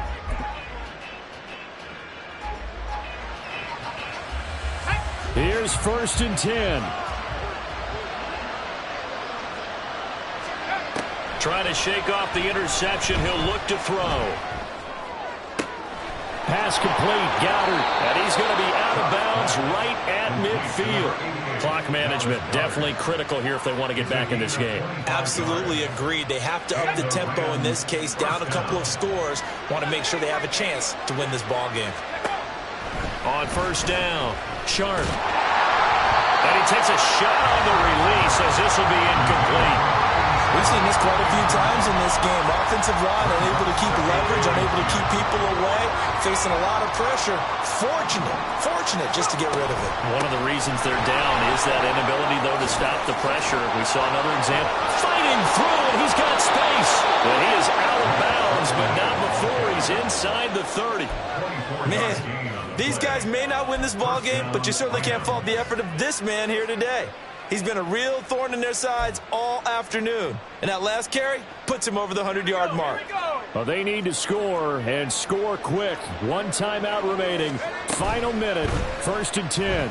Here's 1st and 10. Trying to shake off the interception. He'll look to throw. Pass complete. Goddard. And he's going to be out of bounds right at midfield. Clock management definitely critical here if they want to get back in this game. Absolutely agreed. They have to up the tempo in this case. Down a couple of scores. Want to make sure they have a chance to win this ball game. On first down, Sharp. And he takes a shot on the release as this will be incomplete. We've seen this quite a few times in this game. Offensive line unable to keep leverage, unable to keep people away, facing a lot of pressure. Fortunate just to get rid of it. One of the reasons they're down is that inability, though, to stop the pressure. We saw another example. Fighting through, and he's got space. And he is out of bounds, but not before he's inside the 30. Man, these guys may not win this ball game, but you certainly can't fault the effort of this man here today. He's been a real thorn in their sides all afternoon. And that last carry puts him over the 100-yard mark. Well, they need to score, and score quick. One timeout remaining. Final minute, 1st and 10. And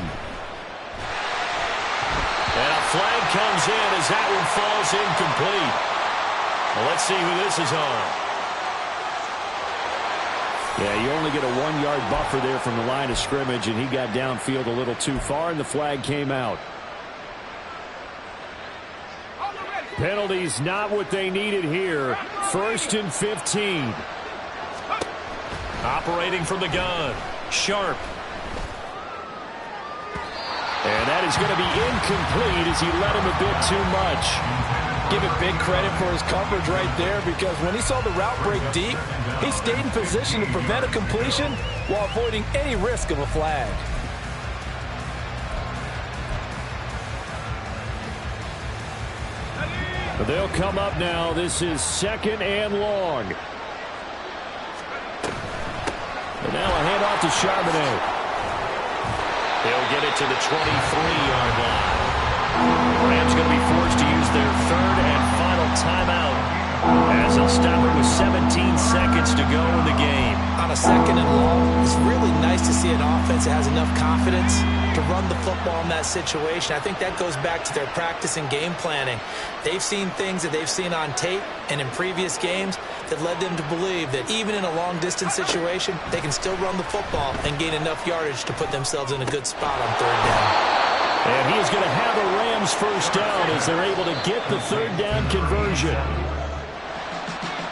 a flag comes in as that one falls incomplete. Well, let's see who this is on. Yeah, you only get a 1-yard buffer there from the line of scrimmage, and he got downfield a little too far, and the flag came out. Penalties not what they needed here. 1st and 15. Operating from the gun. Sharp. And that is going to be incomplete as he let him a bit too much. Give it big credit for his coverage right there, because when he saw the route break deep, he stayed in position to prevent a completion while avoiding any risk of a flag. They'll come up now. This is 2nd and long. And now a handoff to Charbonnet. They'll get it to the 23-yard line. Rams going to be forced to use their 3rd and final timeout as they'll stop it with 17 seconds to go in the game. On a 2nd and long, it's really nice to see an offense that has enough confidence to run the football in that situation. I think that goes back to their practice and game planning. They've seen things that they've seen on tape and in previous games that led them to believe that even in a long-distance situation, they can still run the football and gain enough yardage to put themselves in a good spot on 3rd down. And he is going to have the Rams first down as they're able to get the 3rd down conversion.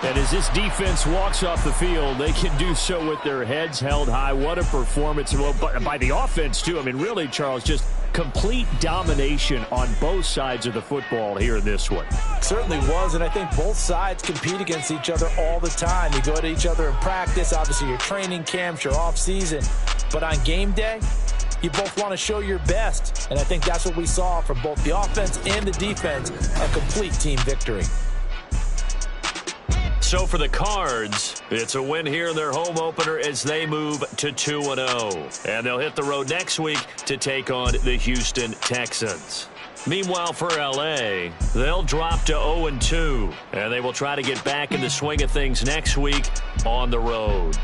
And as this defense walks off the field, they can do so with their heads held high. What a performance by the offense, too. I mean, really, Charles, just complete domination on both sides of the football here in this one. Certainly was, and I think both sides compete against each other all the time. You go to each other in practice, obviously your training camps, your off-season. But on game day, you both want to show your best. And I think that's what we saw from both the offense and the defense, a complete team victory. So for the Cards, it's a win here in their home opener as they move to 2-0. And they'll hit the road next week to take on the Houston Texans. Meanwhile, for L.A., they'll drop to 0-2. And they will try to get back in the swing of things next week on the road.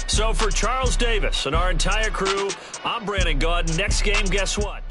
So for Charles Davis and our entire crew, I'm Brandon Gaudin. Next game, guess what?